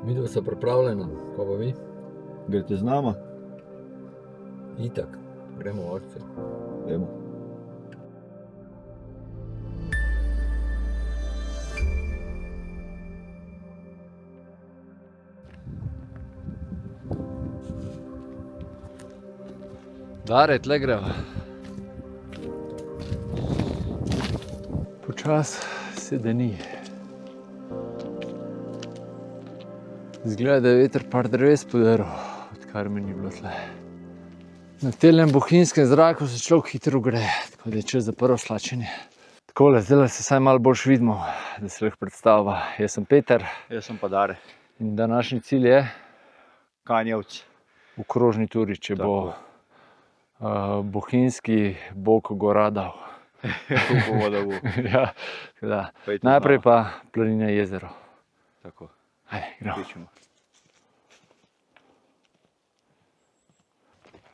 Midva sta pripravljena, kaj pa vi? Greste z nama? Itak, gremo v akcijo. Gremo. Dare, tle greva. Počas se deni. Zgleda, da je veter par dreves podaril, odkar me ni bilo tle. Na telem bohinjskem zraku se človek hitro gre, tako da je čas za prvo slačenje. Takole, zdaj se vsaj malo boljš vidimo, da se lahko predstavlja. Jaz sem Peter. Jaz sem pa Dare. In današnji cilj je Kanjevci. v krožni turi, če bo bohinjski bog gora dal. Upamo, da bo. Ja, da. Pejte Najprej z nama. pa planina jezero. Tako, Ajde, gremo. pičemo.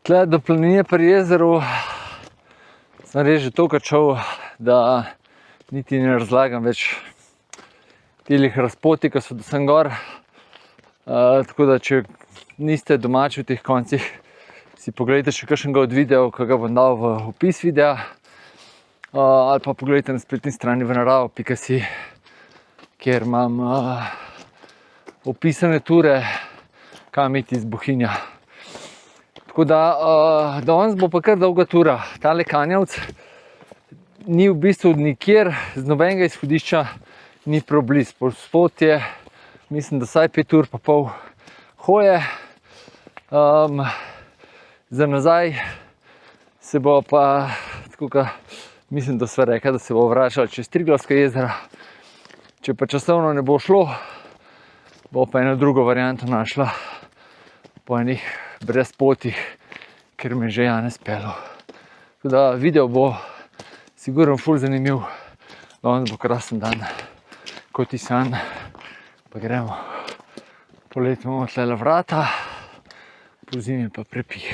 Tle do planine pri jezeru sem res že toliko čel, da niti ne razlagam več tilih razpoti, ki so do sem gor. Tako da, če niste domači v teh koncih, si pogledajte še kakšnega od videov, ki ga bom dal v opis videa. Ali pa pogledajte na spletni strani venaravo.si, kjer imam opisane ture, kam iti iz Bohinja. Tako da, danes bo pa kar dolga tura. Tale Kanjevc ni v bistvu nikjer, z nobenega izhodišča ni preblizu. Povsod je, mislim, da vsaj 5 ur pa pol hoje. Za nazaj se bo pa, tako ka, mislim, da sva rekla, da se bo vračala čez Triglavska jezera. Če pa časovno ne bo šlo, bo pa eno drugo varianto našla po enih brezpotih, ker me že Janez peljal. Tako da video bo sigurno ful zanimiv. Danes bo krasen dan, kot i san. Pa gremo. Poleti imamo tlele vrata, po zimi pa prepih.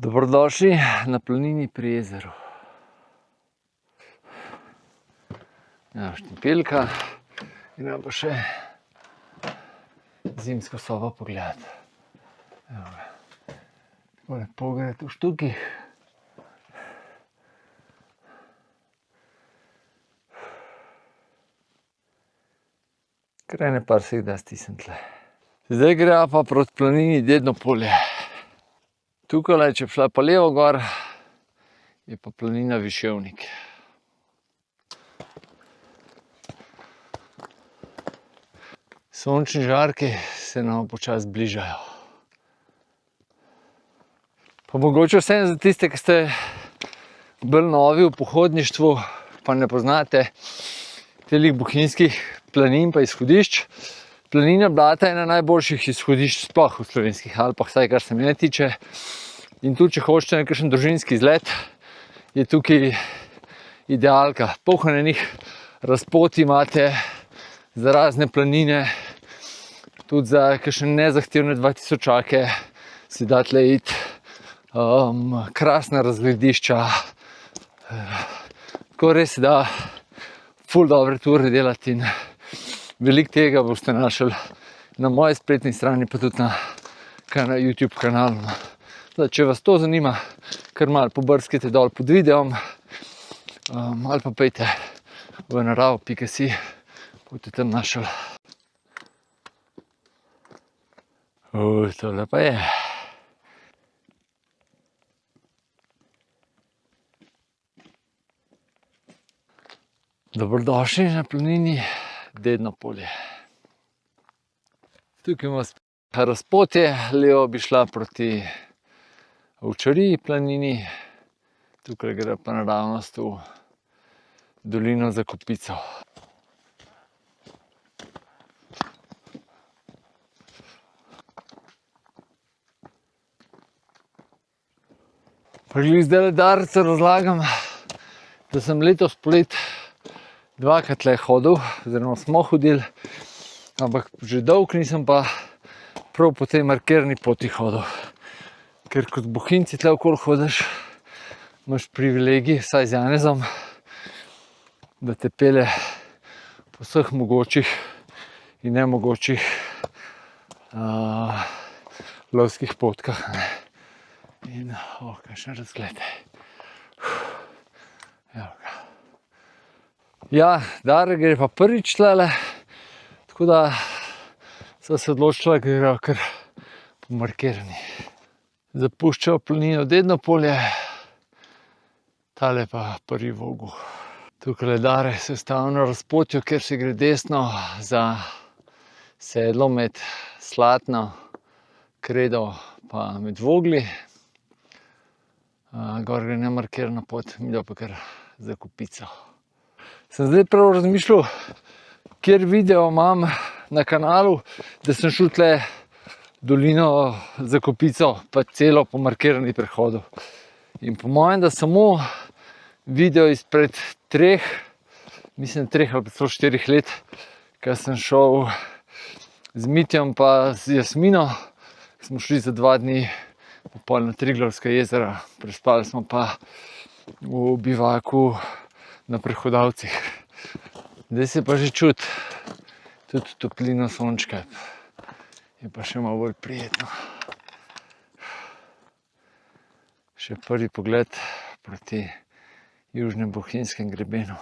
Dobrodošli na planini pri jezeru. Evo štempelka in evo pa še zimsko sobo pogledati. Evo ga. Tako lepo gre tu v štukih. Kar ene par se jih da stisnem tle. Zdaj greva pa proti planini Dedno Polje. Tukaj, če bi šla pa levo gor, je pa planina Viševnik. Sončni žarki se nam počasi bližajo. Pa mogoče vseeno za tiste, ki ste bolj novi v pohodništvu, pa ne poznate telih bohinjskih planin pa izhodišč. Planina Blata je ena najboljših izhodišč sploh v Slovenskih Alpah, vsaj kar se mene tiče. In tudi, če hočete na kakšen družinski izlet, je tukaj idealka. Polno enih razpoti imate za razne planine, tudi za kakšne nezahtevne 2000-ake si da tle iti. Krasna razgledišča. Tako res, da ful dobre ture delati in veliko tega boste našli na moji spletni strani, pa tudi na YouTube kanalu. Da, če vas to zanima, kar malo pobrskajte dol pod videom, ali pa pejte v venaravo.si, boste tam našli. Tole pa je. Dobrodošli na planini Dedno Polje. Tukaj imamo razpotje, levo bi šla proti Ovčariji planini, tukaj gre pa naravnost v dolino za Kopico. Pa glih zdajle Darcu razlagam, da sem letos polet dvakrat tle hodil, oziroma smo hodili, ampak že dolgo nisem pa prav po tej markirani poti hodil. Ker kot bohinci tle okoli hodiš, imaš privilegij, vsaj z Janezom, da te pelje po vseh mogočih in nemogočih lovskih potkah. In, kakšen razgled. Evo ga. Ja, Dare gre pa prvič tlele, tako da sva se odločila, da gre kar po markirani. Zapuščajo planino Dedno polje, tale pa prvi Vogel. Tukaj Dare se ustavi na razpotju, kjer se gre desno za sedlo med Slatno, Kredo pa med Vogli. Gor gre nemarkirana pot, midva pa kar za Kopico. Sem zdaj prav razmišljal, kjer video imam na kanalu, da sem šel tle dolino za Kopico, pa celo po markirani prehodu. In po mojem, da samo video izpred 3 ali pa 4 let, ko sem šel z Mitjem pa z Jasmino, smo šli za 2 dni popolj na Triglavska jezera, prespali smo pa v bivaku na Prehodavcih. Zdaj se pa že čuti tudi toplino sončka, je pa še malo bolj prijetno. Še prvi pogled proti južnem bohinjskem grebenu.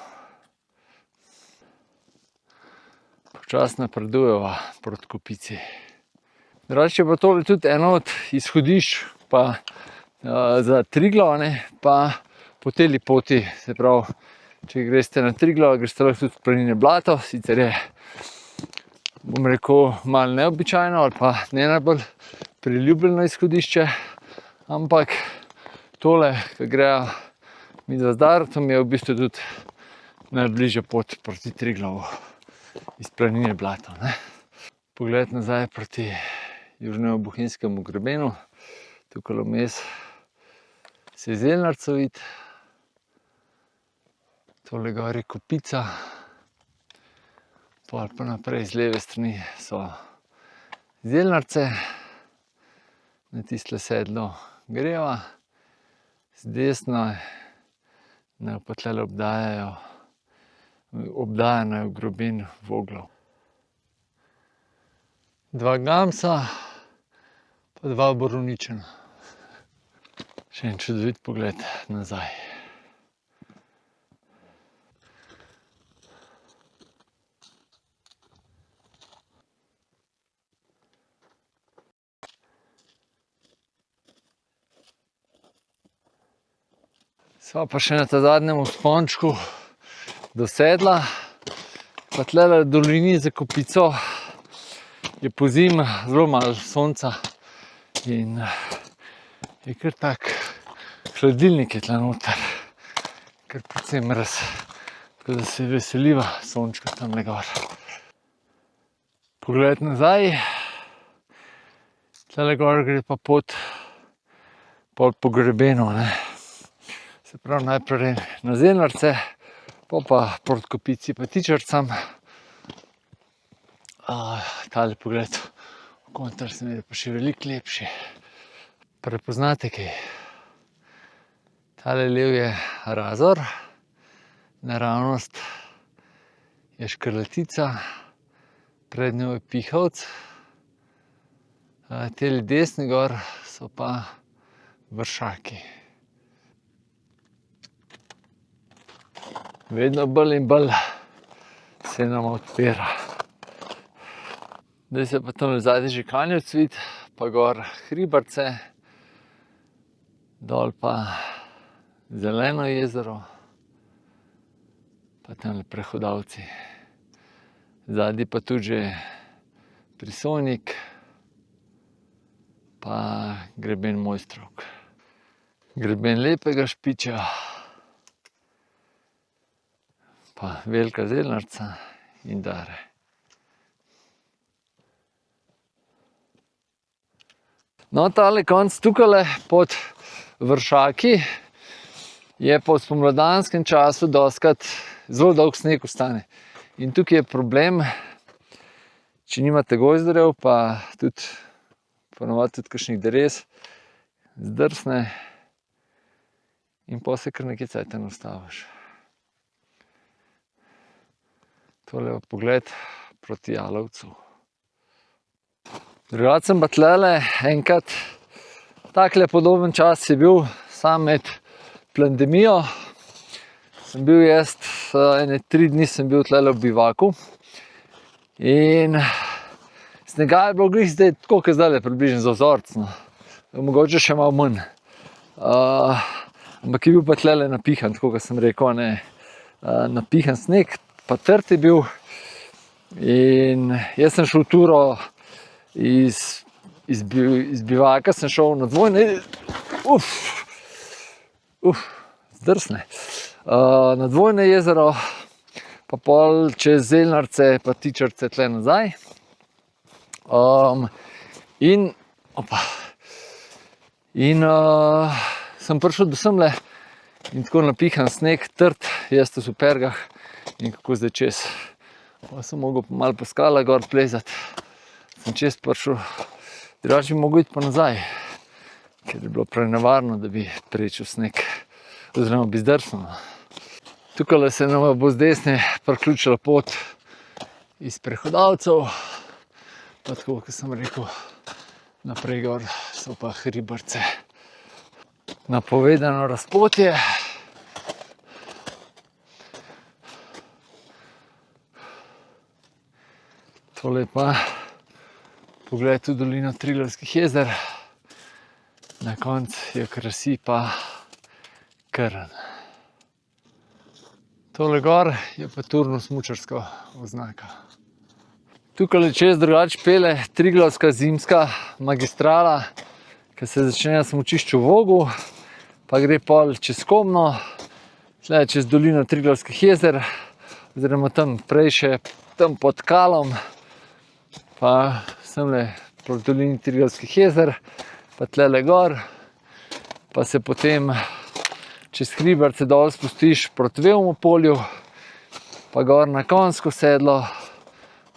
Počasno napredujeva proti Kopici. Drugače je pa tole tudi eno od izhodišč pa za Triglav, pa po tej poti, se pravi, če greste na Triglav, greste lahko tudi v planine Blato, sicer je, bom rekel, malo neobičajno ali pa ne najbolj priljubljeno izhodišče, ampak tole, ko grejo midva z Daretom, je v bistvu tudi najbližja pot proti Triglavu iz planine Blato. Pogled nazaj proti južnemu bohinjskemu grebenu, tukaj vmes se je Zelnarco vidi, tole gor je Kopica, pol pa naprej z leve strani so Zelnarce, na tistle sedlo greva, z desno pa tlele obdajano je groben Voglov. 2 gamsa, pa 2 borovničana. Še en čudovit pogled nazaj. Sva pa še na ta zadnjem vzpončku do sedla, pa tlele v dolini za Kopico je pozimi zelo malo sonca in je kar tak hladilnik je tle noter, kar precej mraz, tako da se veseliva sončka tamle gor. Pogled nazaj, tlele gor gre pa pot pol po grebenu, se pravi najprej na Zelnarce, pa proti Kopici pa Tičarcam. Tale pogled v kontra se mi je pa še veliko lepši. Prepoznate kaj? Tale lev je Razor, naravnost je Škrlatica, pred njo je Pihovec, teli desni gor so pa Vršaki. Vedno bolj in bolj se nam odpira. Zdaj se pa tam zadaj že Kanjevc vidi, pa gor Hribarce, dol pa Zeleno jezero, pa tamle Prehodavci. Zadaj pa tudi že Prisojnik, pa greben Mojstrovk. Greben Lepega Špiča, pa Velika Zelnarca in Dare. No, tale konc tukajle pod Vršaki je po spomladanskem času dostikrat zelo dolg sneg ostane. In tukaj je problem, če nimate gojzdarjev, pa tudi ponovadi tudi kakšnih dreves, zdrsne in pa se kar nekaj cajta ne ustaviš. Tole je pogled proti Jalovcu. Drugače sem pa tlele enkrat, takle podoben čas je bil, sam med pandemijo. Sem bil jaz, ene 3 dni sem bil tlele v bivaku in snega je bilo glih zdaj, tako kot zdajle, približno za vzorec, no. Mogoče še malo manj. Ampak je bil pa tlele napihan, tako kot sem rekel, ne, napihan sneg, pa trd je bil. In jaz sem šel turo iz bivaka, sem šel na Dvojne, zdrsne. Na Dvojne jezero, pa pol čez Zelnarce, pa Tičarce tle nazaj. Sem prišel do semle in tako napihan sneg, trd, jaz v supergah in kako zdaj čez. Pa sem mogel malo po skalah gor plezati, sem čez prišel, drugače bi mogel iti pa nazaj, ker je bilo prenevarno, da bi prečil sneg, oziroma bi zdrsnil. Tukaj se nam bo z desne priključila pot iz Prehodavcev, pa tako, kot sem rekel, naprej gor so pa Hriberce. Napovedano razpotje. Tole je pa pogled v dolino Triglavskih jezer. Na koncu je krasi pa Krn. Tole gor je pa turno-smučarska oznaka. Tukaj čez drugače pele Triglavska zimska magistrala, ki se začne na smučišču v Vogu, pa gre pol čez Komno, tle čez dolino Triglavskih jezer, oziroma tam prej še tam pod Kalom, pa semle proti dolini Triglavskih jezer, pa tlele gor, pa se potem čez Hriberce dol spustiš proti Vevmu polju, pa gor na Konjsko sedlo,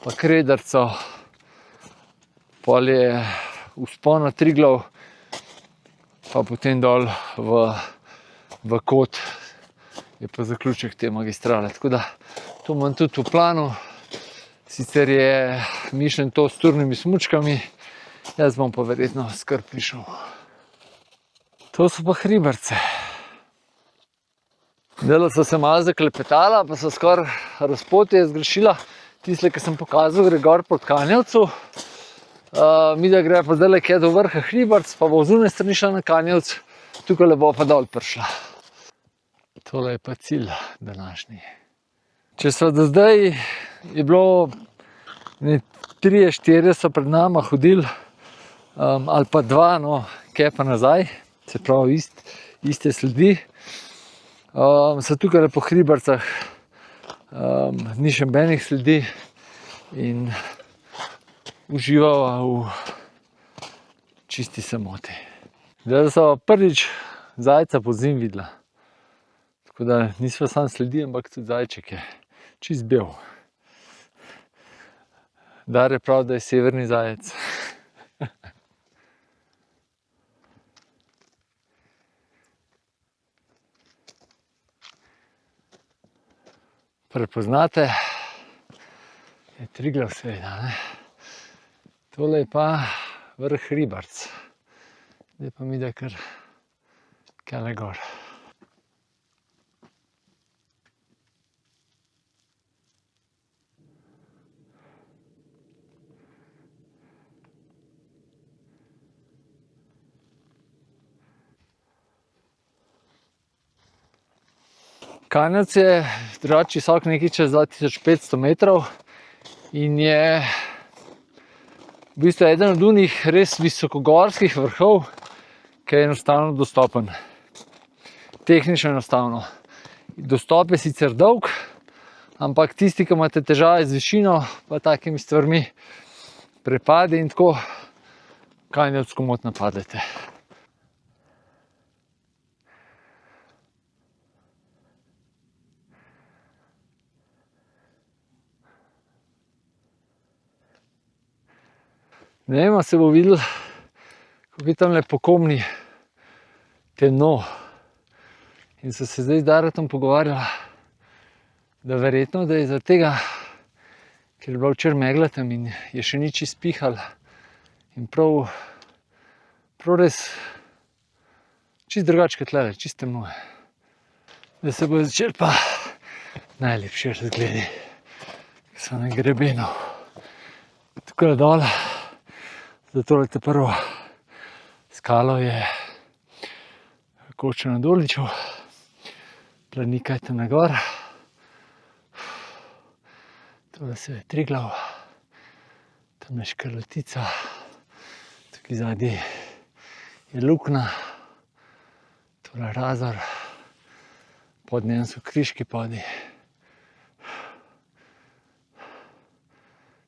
pa Krederco, pol je vzpon na Triglav, pa potem dol v kot je pa zaključek te magistrale. Tako da to imam tudi v planu. Sicer je mišljen to s turnimi smučkami, jaz bom pa verjetno skrb prišel. To so pa Hriberce. Zdajle so se malo zaklepetala, pa so skoraj razpotje zgrešila. Tisle, ki sem pokazal, gre gor proti Kanjevcu. Midva gre pa zdajle kje do vrha Hriberc, pa bo z one strani šla na Kanjevc, tukaj bo pa dol prišla. Tole je pa cilj današnji. Če so do zdaj, je bilo 3-4 so pred nama hodili, ali pa 2, no, kje pa nazaj, se pravi iste sledi. So tukaj po Hribercah, ni še nobenih sledi in uživava v čisti samoti. Zdaj so prvič zajca pozimi videla. Tako da nisva samo sledi, ampak tudi zajček je čist bel. Darja pravi, da je severni zajec. Prepoznate, je Triglav seveda, ne? Tole je pa vrh Hriberc. Zdaj pa mi da kar kele gor. Kanjevec je drugače visok nekaj čez 2500 metrov in je v bistvu eden od unih res visokogorskih vrhov, ki je enostavno dostopen. Tehnično enostavno. Dostop je sicer dolg, ampak tisti, ki imate težave z višino, pa takimi stvarmi, prepade in tako, Kanjevec komotno padete. Ne vem, se bo videl kako je tamle po Komni temno. In so se zdaj z Daretom pogovarjala, da verjetno, da je zaradi tega, ker je bila včeraj megla tam in je še ni čisto pihalo. In prav res čisto drugače kot tlele, čisto temno je. Da se bo začeli pa najlepši razgledi, ki so na grebenu. Tukaj dol, za tole prvo skalo je Koča na Doliču, Planika je tam na gor. Tole se je Triglav, tam je Škrlatica, tukaj zadnji je Lukna, tole Razor, pod njem so Kriški podi,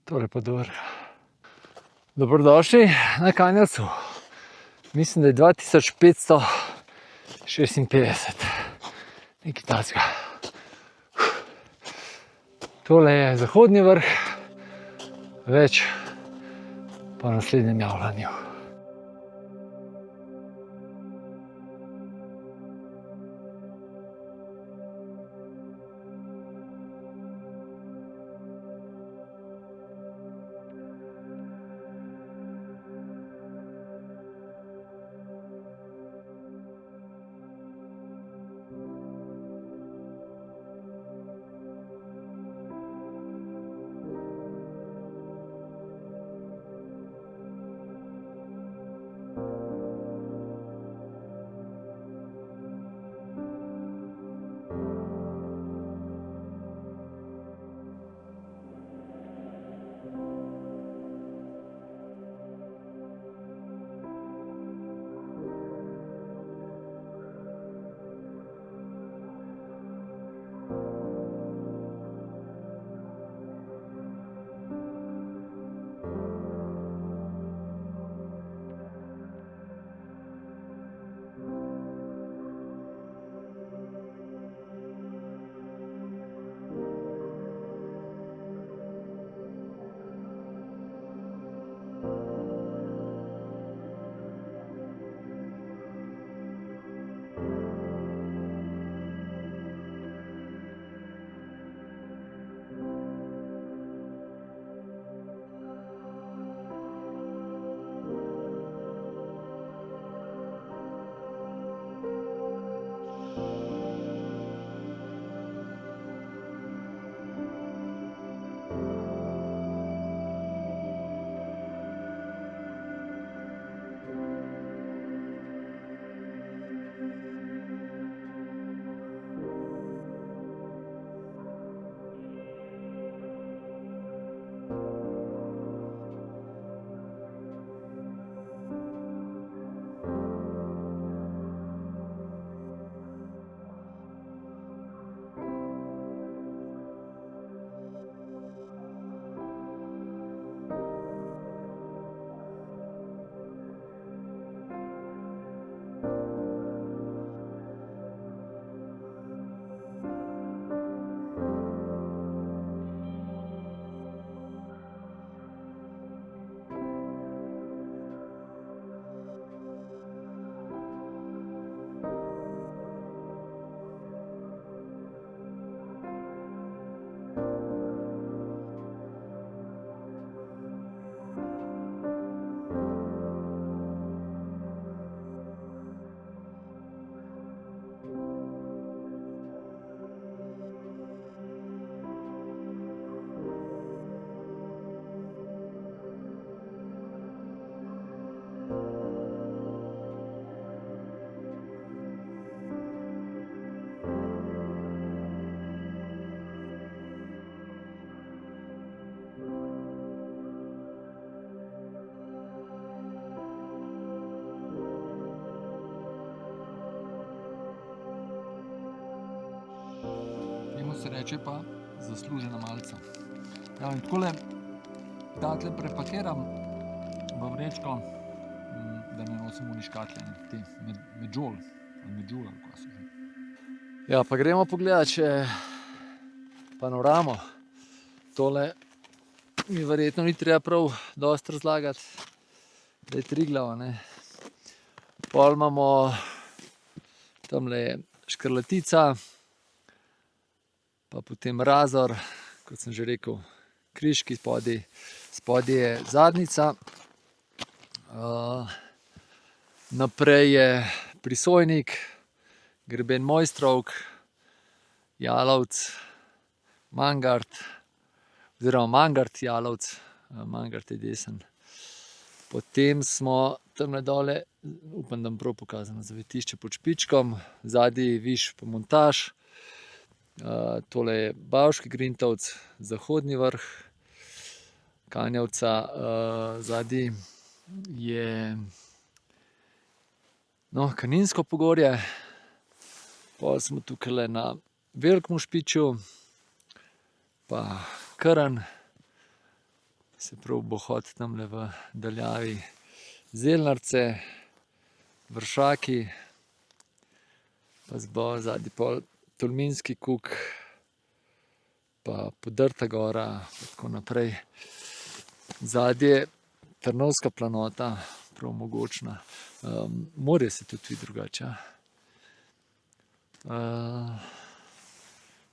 tole pa do vrha. Dobrodošli na Kanjavcu. Mislim, da je 2556, nekaj takega. Tole je zahodni vrh, več pa v naslednjem javljanju. Se reče pa zaslužena malca. Ja, in takole datle prepakiram v vrečko, da ne nosim oni škatle, te medžol ali medžul ali kaj so že. Ja, pa gremo pogledat še panoramo. Tole mi verjetno ni treba prav dosti razlagati, da je Triglav, ne. Pol imamo tamle Škrlatica, pa potem Razor, kot sem že rekel, Križki, spodaj je Zadnjica. Naprej je Prisojnik, Greben Mojstrovk, Jalovec, Mangart, oziroma Mangart, Jalovec, Mangart je desen. Potem smo tamle dole, upam, da bom prav pokazal, zavetišče pod Špičkom, zadnji Viš pa Montaž, tole je Bavški Grintovec, Zahodni vrh Kanjevca, zadnji je Kaninsko pogorje, pol smo tukaj na Velikem Špiču, pa Krn, se prav bohod tamle v daljavi, Zelnarce, Vršaki, pa zadnji pol Tolminski kuk, pa Podrta gora, pa tako naprej. Zadnji je Trnovska planota, prav mogočna. Morje se tudi vidi drugače.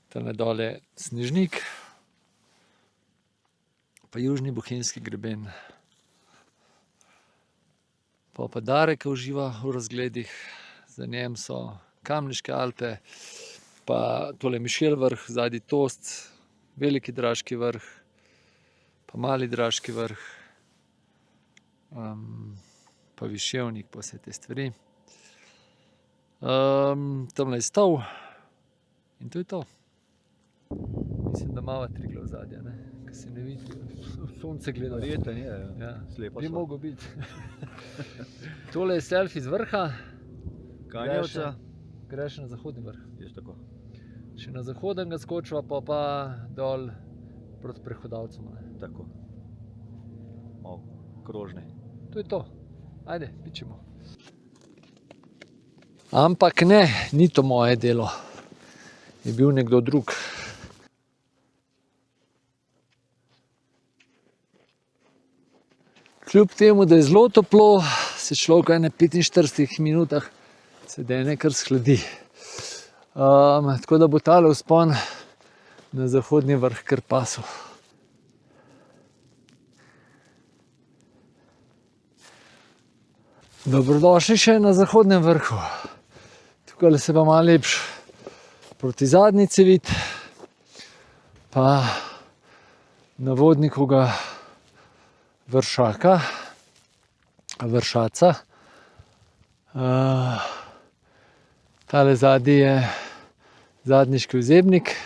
Tamle dole Snežnik, pa Južni Bohinjski greben. Pa Darek uživa v razgledih, za njem so Kamniške Alpe, pa tole Mišel vrh, zadnji Tost, Veliki Draški vrh, pa Mali Draški vrh, pa Viševnik, pa vse te stvari. Tamle je Stol in to je to. Mislim, da imava Triglav zadnja, ker se ne vidi, sonce gleda. Verjetno je, Ja, slepo bi so. mogel biti. Tole je selfie z vrha, Kanjevca, greš na zahodni vrh. jaz tako. Še na zahoden ga skočiva, pa dol proti Prehodavcem. Tako. Malo krožni. To je to. Ajde, pičemo. Ampak ne, ni to moje delo. Je bil nekdo drug. Kljub temu, da je zelo toplo, se človek v 45 minutah sedene kar shladi. Tako da bo tale vzpon na zahodni vrh kar pasal. Dobrodošli še na zahodnem vrhu. Tukaj se pa malo lepš proti Zadnjici vidi, pa na vodnikovega Vršaca. Tale zadnji je Zadniški vzebnik.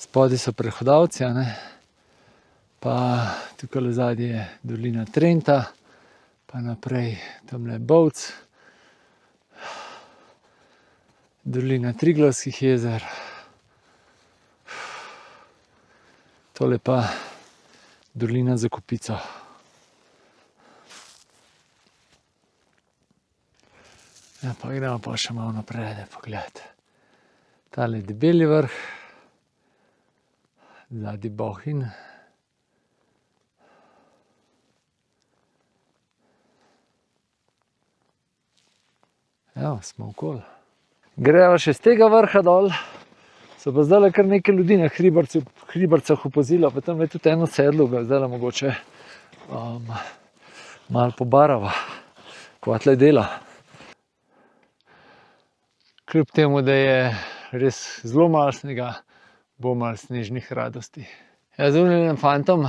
Spodaj so Prehodavci, pa tukaj zadnji je dolina Trenta, pa naprej tamle Bovc, dolina Triglavskih jezer. Tole pa dolina za Kopico. Ja, pa gremo pa še malo naprej, da pogled. Tale je Debeli vrh, zadnji Bohinj. Evo, smo okoli. Greva še z tega vrha dol. So pa zdajle kar nekaj ljudi na hribarcah opazila, pa tam je tudi eno sedlo, ga zdajle mogoče malo pobarava, kva tle dela. Kljub temu, da je res zelo malo snega, bo malo snežnih radosti. Ja, z unim fantom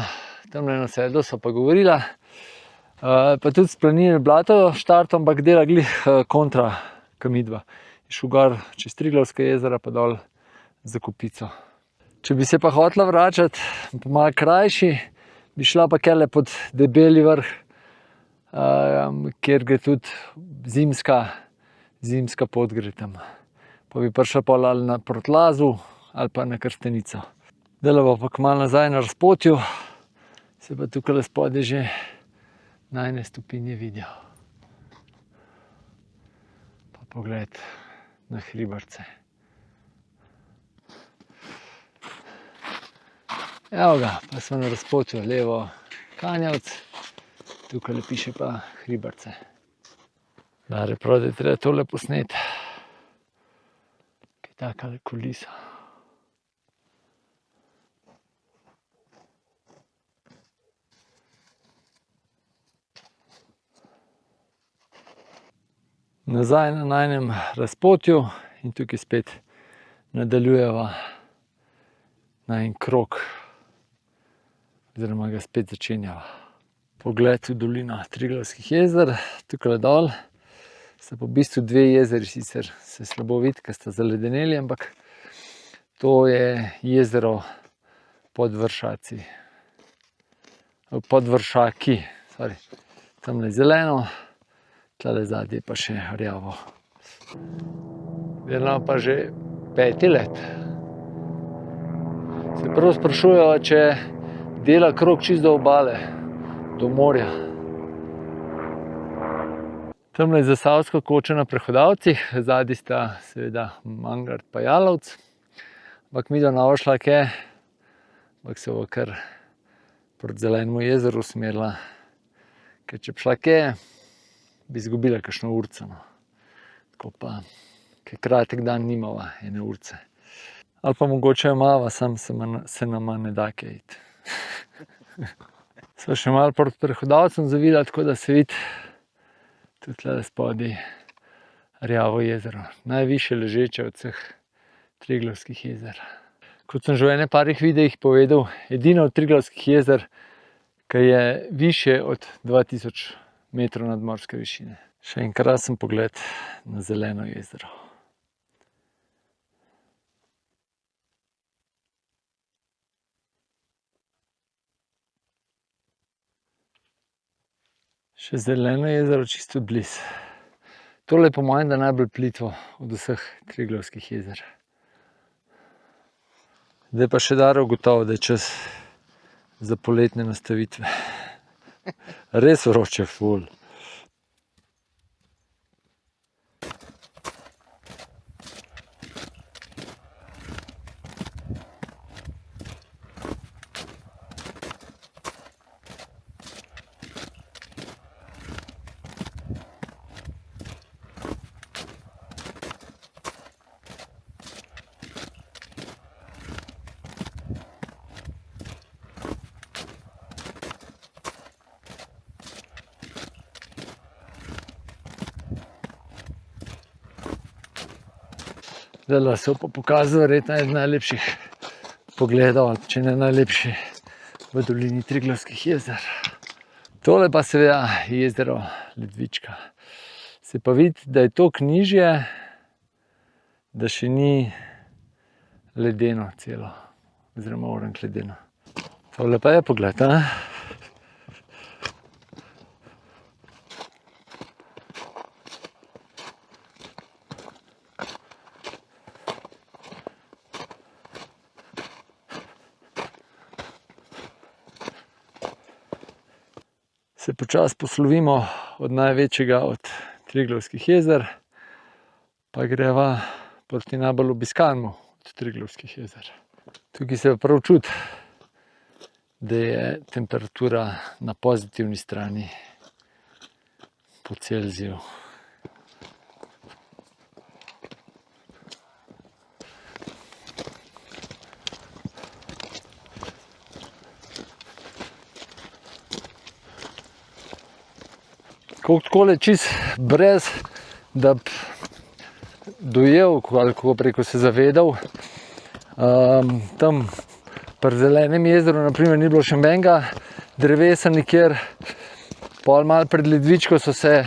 tamle na sedlu so pa govorila, pa tudi s planine Blato štartom, ampak dela glih kontra kamidva. Je šel gor čez Triglavske jezera pa dol za Kopico. Če bi se pa hotela vračati, pa malo krajši, bi šla pa kele pod Debeli vrh, kjer gre tudi zimska pot gre tam. Pa bi prišla pol ali na Protlazu ali pa na Krstenico. Zdajle pa kmalu nazaj na Razpotju, se pa tukaj spodaj že najine stopinje vidijo. Pa pogled na hribarce. Evo ga, pa smo na Razpotju, levo Kanjevec, tukaj piše pa Hribarce. Dare prav, da je treba tole posneti. Kaj taka kulisa. Nazaj na najnem razpotju in tukaj spet nadaljujeva najin krog, oziroma ga spet začenjava. Pogled v dolino Triglavskih jezer, tukaj dol sta pa v bistvu dve jezeri, sicer se slabo vidi, ker sta zaledeneli, ampak to je jezero Podvršaci. Podvršaki, sorry. Tamle je zeleno, tlele zadnje pa še rjavo. Delamo pa že 5. let. Se prav sprašujejo, če dela krog čisto do obale, do morja. Tamle je Zasavska koča na Prehodavcih, zadnji sta seveda Mangart pa Jalovec. Ampak midva ne šla ke, ampak se bova kar proti Zelenemu jezeru usmerila. Ker če bi šla ke, bi izgubila kakšno urico, no. Tako pa, ker kratek dan nimava, 1 urice. Ali pa mogoče imava, samo se nama ne da kaj iti. Sva še malo proti Prehodavcem zavila, tako da se vidi tudi tlele spodaj rjavo jezero. Najvišje ležeče od vseh Triglavskih jezer. Kot sem že v parih videih povedal, edino od Triglavskih jezer, ki je višje od 2000 metrov nadmorske višine. Še en krasen pogled na zeleno jezero. Še zeleno jezero čisto blizu. Tole je po mojem, da najbolj plitvo od vseh Triglavskih jezer. Zdaj pa še Daro ugotovil, da je čas za poletne nastavitve. Res vroče, ful. Zdaj se bo pa pokazal verjetno eden najlepših pogledov, ali če ne najlepši v dolini Triglavskih jezer. Tole pa seveda jezero Ledvička. Se pa vidi, da je toliko nižje, da še ni ledeno celo, oziroma orenk ledeno. Tole pa je pogled, a? Se počasi poslovimo od največjega od Triglavskih jezer, pa greva proti najbolj obiskanemu od Triglavskih jezer. Tukaj se prav čuti, da je temperatura na pozitivni strani po Celziju. Takole čist brez, da bi dojel, ali kako preko se zavedal. Tam pri Zelenem jezeru na primer ni bilo še nobenega drevesa nikjer. Pol malo pred Ledvičko so se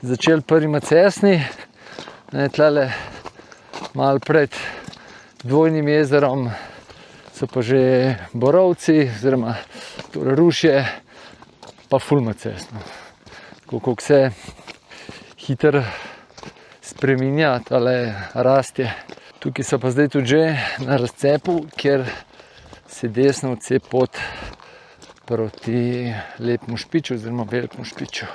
začeli prvi macesni. Tlele malo pred Dvojnim jezerom so pa že borovci, oziroma rušje, pa ful macesno. Kako se hitro spreminja tale rastje. Tukaj so pa zdaj tudi že na razcepu, kjer se desno odcep pot proti Lepemu Špiču oziroma Velikemu Špiču.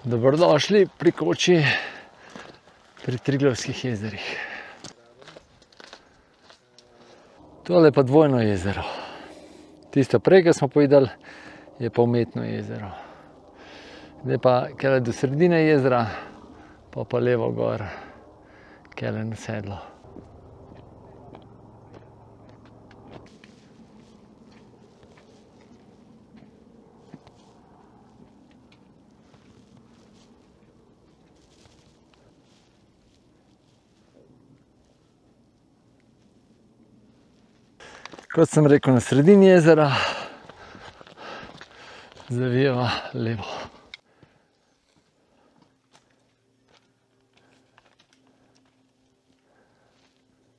Dobrodošli pri koči pri Triglavskih jezerih. Tole je pa dvojno jezero. Tisto prej, ki smo povedali, je pa umetno jezero. Zdaj pa kele do sredine jezera, pa levo gor, kele na sedlo. Kot sem rekel, na sredini jezera zavijeva levo.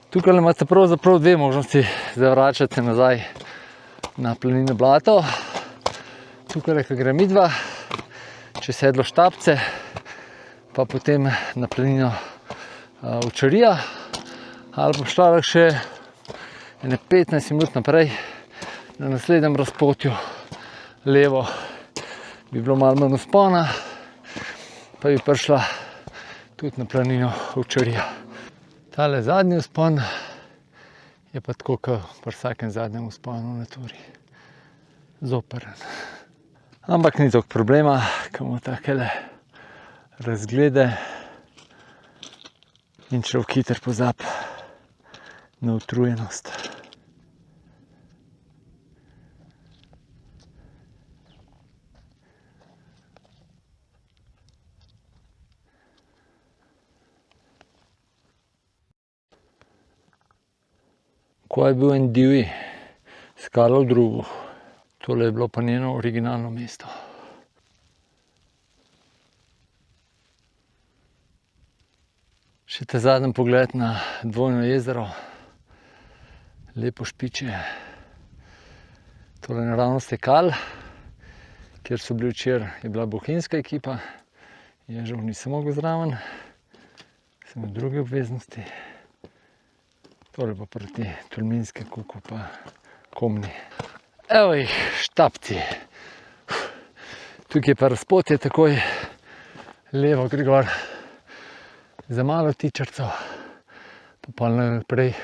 Tukaj imate pravzaprav dve možnosti, da vračate nazaj na planino Blato. Tukaj, ko gre midva, čez sedlo Štapce, pa potem na planino Očarija, ali pa šla še 15 minut naprej, na naslednjem razpotju levo bi bilo malo manj vzpona, pa bi prišla tudi na planino Očarija. Tale zadnji vzpon je pa tako, kot pri vsakem zadnjem vzponu v naturi. Zoperen. Ampak ni toliko problema, ko imamo takele razglede in človek hitro pozabi na utrujenost. Ko je bil en divji skalo v drugu, tole je bilo pa njeno originalno mesto. Še ta zadnji pogled na dvojno jezero, lepo špiče. Tole je naravnost Ekal, kjer so bili včeraj, je bila bohinjska ekipa, jaz žal nisem mogel zraven, sem imel druge obveznosti. Tole pa proti Tolminske kuku pa Komni. Evo jih, Štapci. Tukaj pa razpotje takoj levo gre gor za malo tičarco, pa naprej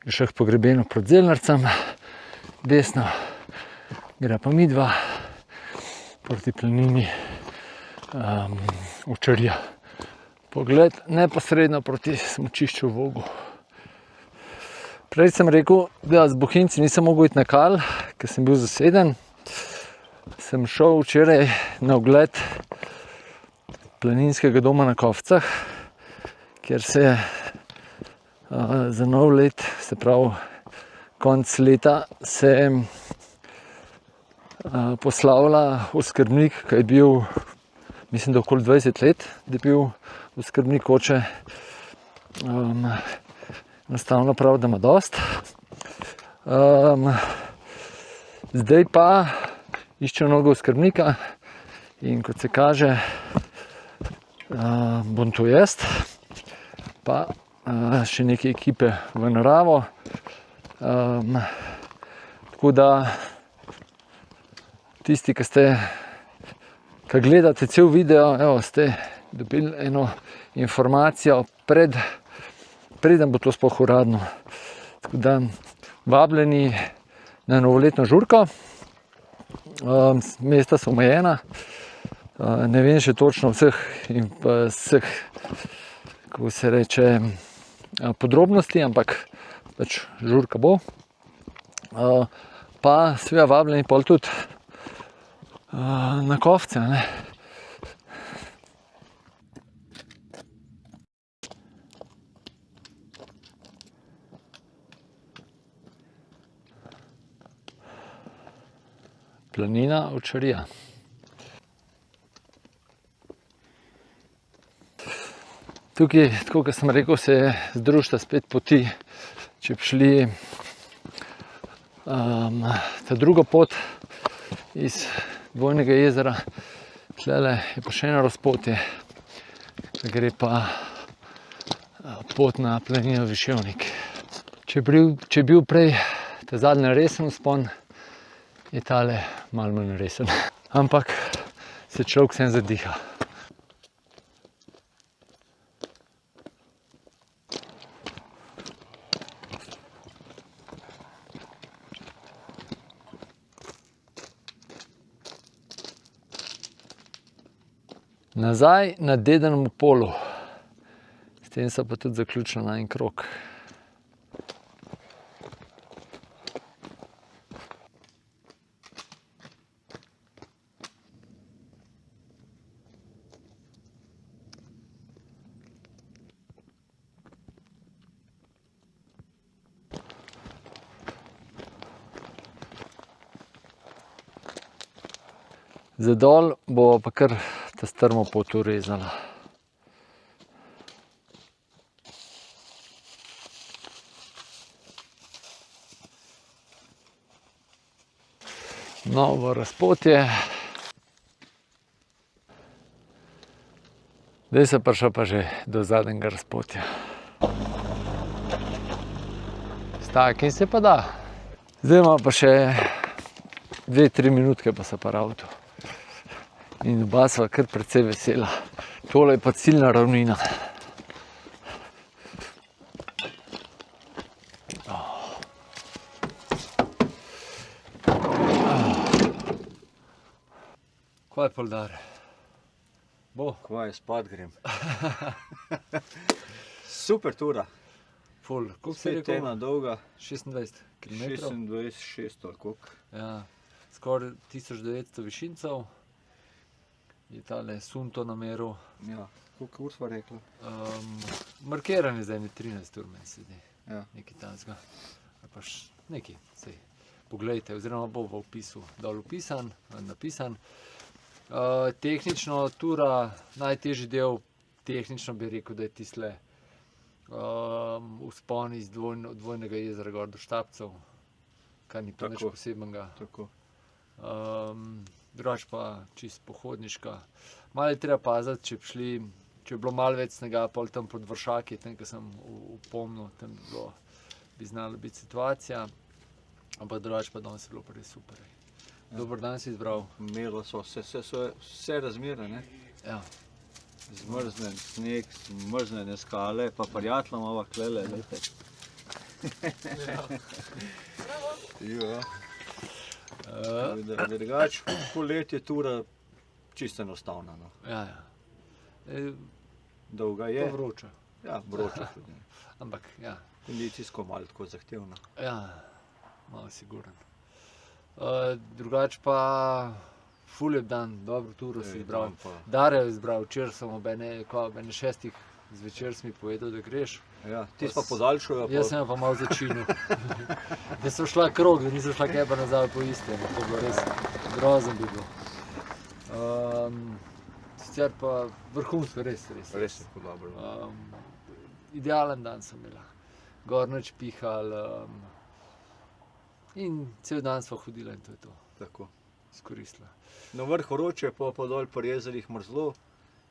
greš po grebenu proti Zelnarcem, desno gre pa midva proti planini Očarija. Pogled neposredno proti smučišču v Vogu. Prej sem rekel, da z Bohinjci nisem mogel iti na Kal, ker sem bil zaseden. Sem šel včeraj na ogled planinskega doma na Kovcah, kjer se za nov let, se pravi konec leta, se poslavlja oskrbnik, ki je bil, mislim, da okoli 20 let, da je bil oskrbnik koče. Enostavno prav, da ima dost. Zdaj pa iščejo novega oskrbnika in kot se kaže, bom to jaz, pa še neke ekipe v naravo. Tako da tisti, ki gledate cel video, evo, ste dobili eno informacijo preden bo to sploh uradno. Tako da vabljeni na novoletno žurko. Mesta so omejena. Ne vem še točno vseh, kako se reče, podrobnosti, ampak pač žurka bo. Pa seveda vabljeni pol tudi na Kovce, ne. Planina Očarija. Tukaj, tako kot sem rekel, se združita spet poti, če bi šli ta drugo pot iz Dvojnega jezera. Tlele je pa še eno razpotje, gre pa pot na planino Viševnik. Če je bil prej ta zadnji resen vzpon, je tale malo manj resen. Ampak se človek vseeno zadiha. Nazaj na Dedenem polu. S tem so pa tudi zaključili na en krog. Za dol bo pa kar ta strmo pot urezala. Novo razpotje. Zdaj se prišel pa že do zadnjega razpotja. S takim se pa da. Zdaj ima pa še 2-3 minutke pa se pa avto. In oba sva kar precej vesela. Tole je pa ciljna ravnina. Kaj pol dare? Bo? Kvaj, spad grem. Super tura. Ful, koliko si Vse rekel? tema dolga. 26 km. 26, 600 ali koliko. Ja, skoraj 1900 višincev. Je tale Sunto nameril. Ja, koliko ur sva rekla? Markiran je zdaj 13 ur meni se zdi. Ja. Nekaj tazga. Ali pa nekaj, sej. Poglejte, oziroma bo v opisu dol opisan, napisan. Tehnično tura, najtežji del, tehnično bi rekel, da je tisle vzpon iz dvojnega jezera gor do Štapcev, kar ni pa nič Tako. posebnega. Tako. Drugač pa čist pohodniška. Malo je treba paziti, če je bilo malo več snega, pol tam pod Vršaki, tam, ko sem upomnil, tam bi znala biti situacija. Ampak drugač pa danes je bilo pa res super. Dober dan si izbral. Imelo so vse razmere, ne? Ja. Zmrznen sneg, zmrznene skale, pa prijatelj imava klele, lejte. Ja. Drugač, poletje tura čisto enostavna, no. Ja, ja. Dolga Pa je. vroča. Ja, vroča tudi. Ampak, ja. Kondicijsko malo tako zahtevna. Ja, malo siguren. Drugač pa ful lep dan, dobro turo si izbral. Dare je izbral, včeraj sem ob ene 6 zvečer si mi povedal, da greš. Ja, ti pa podaljšujo. Jaz sem pa malo začinil. Da sem šla krog, da nisem šla kaj pa nazaj po istem. To je bilo res grozen bi bilo. Sicer pa vrhunsko, res. Res je dobro. Idealen dan sem imela. Gor nič pihal. In cel dan sva hodila in to je to. Tako. Izkoristila. Na vrh vroče, pa dol po jezerih mrzlo,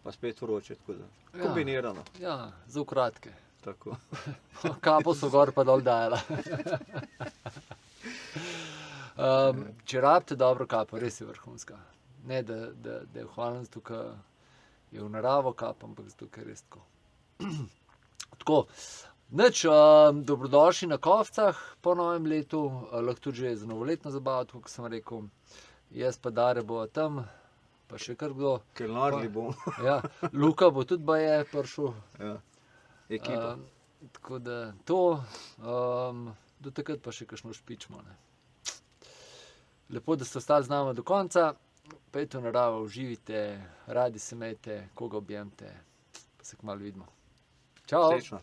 pa spet vroče, tako da. Kombinirano. Ja, za ukratke. Tako. Kapo so gor pa dol dajala. Če rabite dobro kapo, res je vrhunska. Ne, da je hvalen zato, ker je v naravo kapa, ampak zato, ker je res tako. Tako, nič, dobrodošli na Kovcah po novem letu, lahko tudi že za novoletno zabavo, tako kot sem rekel. Jaz pa Dare bo tam, pa še kar kdo. Kelnarli bomo. Ja, Luka bo tudi baje prišel. Ja. Ekipa. Tako da to, do takrat pa še kakšno špičmo. Ne. Lepo, da ste ostali z nami do konca. Pejte v naravo, uživite, radi se imejte, koga objemite, pa se kmalu vidimo. Čau! Srečno.